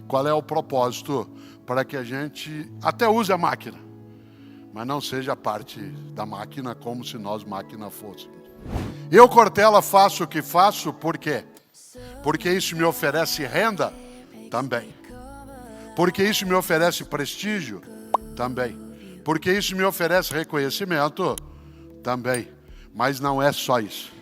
qual é o propósito para que a gente até use a máquina, mas não seja parte da máquina como se nós máquina fôssemos. Eu, Cortella, faço o que faço por quê? Porque isso me oferece renda? Também. Porque isso me oferece prestígio? Também. Porque isso me oferece reconhecimento? Também. Mas não é só isso.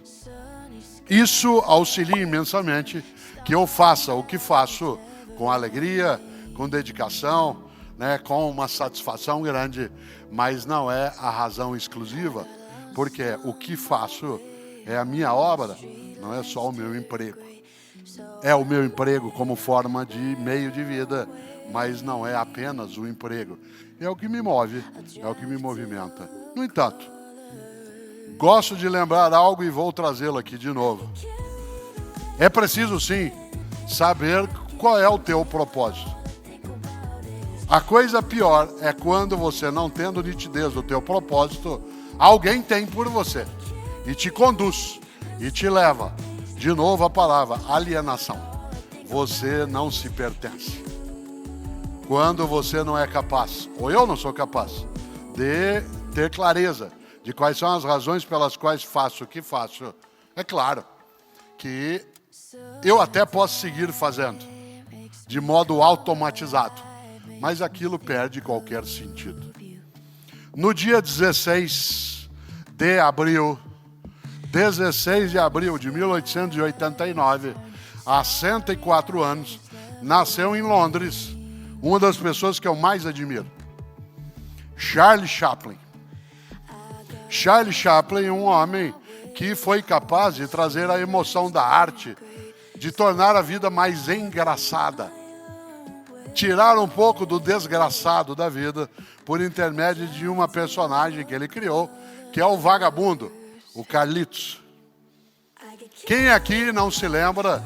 Isso auxilia imensamente que eu faça o que faço com alegria, com dedicação, né, com uma satisfação grande, mas não é a razão exclusiva, porque o que faço é a minha obra, não é só o meu emprego. É o meu emprego como forma de meio de vida, mas não é apenas o emprego. É o que me move, é o que me movimenta. No entanto, gosto de lembrar algo e vou trazê-lo aqui de novo. É preciso, sim, saber qual é o teu propósito. A coisa pior é quando você, não tendo nitidez do teu propósito, alguém tem por você e te conduz e te leva. De novo a palavra alienação. Você não se pertence. Quando você não é capaz, ou eu não sou capaz, de ter clareza de quais são as razões pelas quais faço o que faço, é claro que eu até posso seguir fazendo de modo automatizado, mas aquilo perde qualquer sentido. No dia 16 de abril de 1889, há 104 anos, nasceu em Londres uma das pessoas que eu mais admiro, Charlie Chaplin. Charlie Chaplin é um homem que foi capaz de trazer a emoção da arte, de tornar a vida mais engraçada, tirar um pouco do desgraçado da vida por intermédio de uma personagem que ele criou, que é o vagabundo, o Carlitos. Quem aqui não se lembra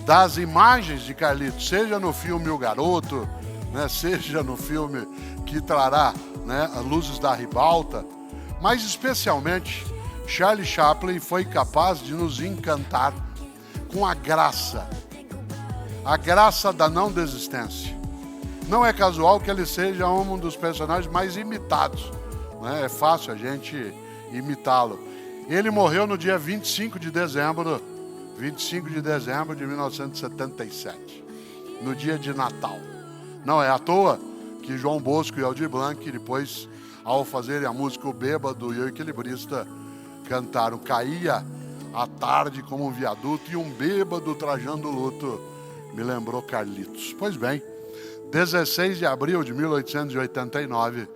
das imagens de Carlitos, seja no filme O Garoto, né, seja no filme que trará, né, Luzes da Ribalta, mas especialmente Charlie Chaplin foi capaz de nos encantar com a graça da não desistência. Não é casual que ele seja um dos personagens mais imitados, né? É fácil a gente imitá-lo. Ele morreu no dia 25 de dezembro de 1977, no dia de Natal. Não é à toa que João Bosco e Aldir Blanc, depois, ao fazerem a música O Bêbado e o Equilibrista, cantaram: caía a tarde como um viaduto e um bêbado trajando luto me lembrou Carlitos. Pois bem, 16 de abril de 1889,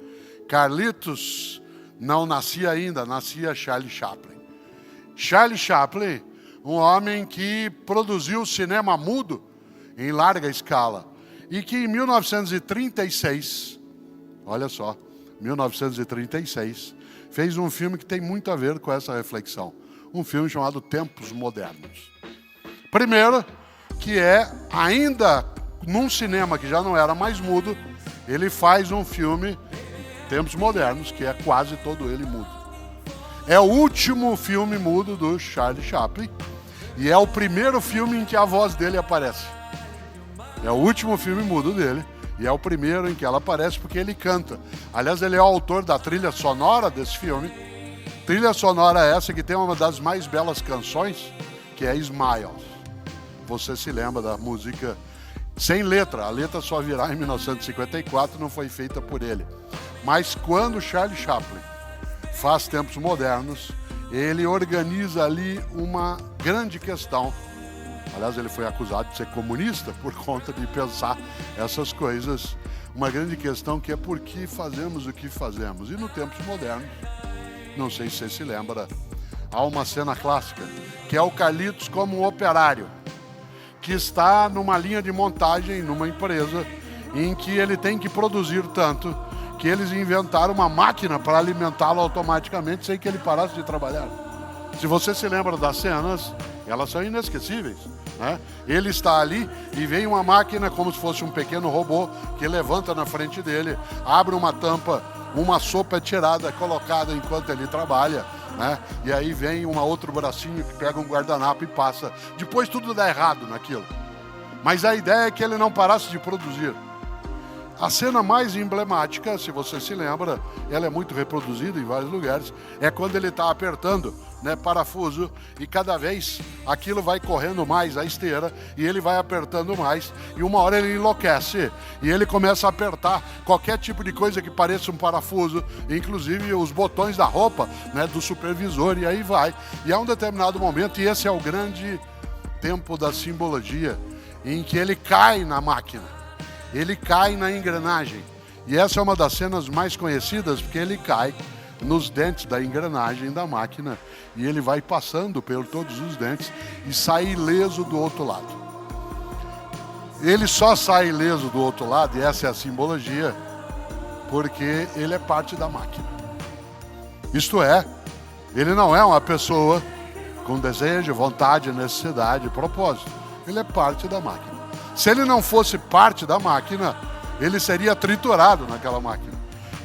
Carlitos não nascia ainda, nascia Charlie Chaplin. Charlie Chaplin, um homem que produziu cinema mudo em larga escala e que em 1936, olha só, 1936, fez um filme que tem muito a ver com essa reflexão. Um filme chamado Tempos Modernos. Primeiro, que é, ainda num cinema que já não era mais mudo, ele faz um filme, Tempos Modernos, que é quase todo ele mudo. É o último filme mudo do Charlie Chaplin e é o primeiro filme em que a voz dele aparece. É o último filme mudo dele e é o primeiro em que ela aparece porque ele canta. Aliás, ele é o autor da trilha sonora desse filme. Trilha sonora essa que tem uma das mais belas canções, que é Smile. Você se lembra da música sem letra. A letra só virá em 1954, não foi feita por ele. Mas quando Charlie Chaplin faz Tempos Modernos, ele organiza ali uma grande questão. Aliás, ele foi acusado de ser comunista por conta de pensar essas coisas. Uma grande questão que é por que fazemos o que fazemos. E no Tempos Modernos, não sei se você se lembra, há uma cena clássica, que é o Carlitos como um operário, que está numa linha de montagem, numa empresa, em que ele tem que produzir tanto, que eles inventaram uma máquina para alimentá-lo automaticamente sem que ele parasse de trabalhar. Se você se lembra das cenas, elas são inesquecíveis, né? Ele está ali e vem uma máquina como se fosse um pequeno robô que levanta na frente dele, abre uma tampa, uma sopa é tirada, colocada enquanto ele trabalha, né? E aí vem um outro bracinho que pega um guardanapo e passa. Depois tudo dá errado naquilo. Mas a ideia é que ele não parasse de produzir. A cena mais emblemática, se você se lembra, ela é muito reproduzida em vários lugares, é quando ele está apertando, né, parafuso, e cada vez aquilo vai correndo mais a esteira, e ele vai apertando mais, e uma hora ele enlouquece, e ele começa a apertar qualquer tipo de coisa que pareça um parafuso, inclusive os botões da roupa, né, do supervisor, e aí vai. E há um determinado momento, e esse é o grande tempo da simbologia, em que ele cai na máquina. Ele cai na engrenagem. E essa é uma das cenas mais conhecidas, porque ele cai nos dentes da engrenagem da máquina e ele vai passando por todos os dentes e sai ileso do outro lado. Ele só sai ileso do outro lado, e essa é a simbologia, porque ele é parte da máquina. Isto é, ele não é uma pessoa com desejo, vontade, necessidade, propósito. Ele é parte da máquina. Se ele não fosse parte da máquina, ele seria triturado naquela máquina.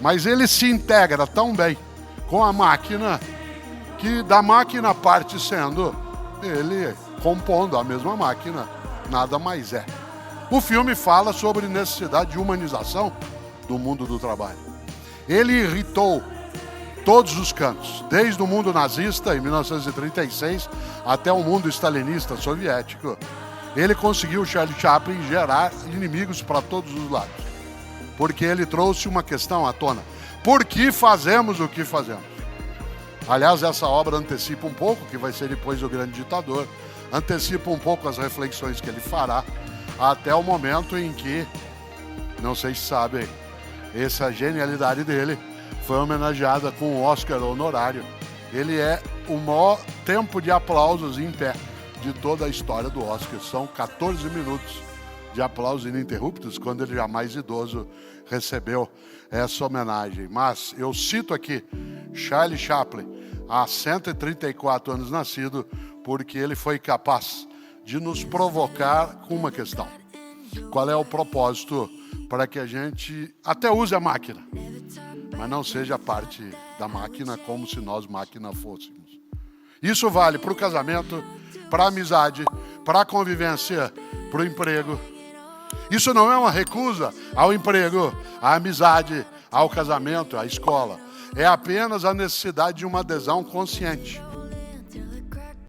Mas ele se integra tão bem com a máquina, que da máquina parte sendo ele compondo a mesma máquina, nada mais é. O filme fala sobre necessidade de humanização do mundo do trabalho. Ele irritou todos os cantos, desde o mundo nazista, em 1936, até o mundo stalinista soviético. Ele conseguiu, Charlie Chaplin, gerar inimigos para todos os lados. Porque ele trouxe uma questão à tona. Por que fazemos o que fazemos? Aliás, essa obra antecipa um pouco, que vai ser depois O Grande Ditador, antecipa um pouco as reflexões que ele fará, até o momento em que, não sei se sabem, essa genialidade dele foi homenageada com um Oscar honorário. Ele é o maior tempo de aplausos em pé de toda a história do Oscar. São 14 minutos de aplausos ininterruptos, quando ele já mais idoso recebeu essa homenagem. Mas eu cito aqui Charlie Chaplin, há 134 anos nascido, porque ele foi capaz de nos provocar com uma questão. Qual é o propósito para que a gente até use a máquina, mas não seja parte da máquina como se nós máquina fôssemos? Isso vale para o casamento, para a amizade, para a convivência, para o emprego. Isso não é uma recusa ao emprego, à amizade, ao casamento, à escola. É apenas a necessidade de uma adesão consciente.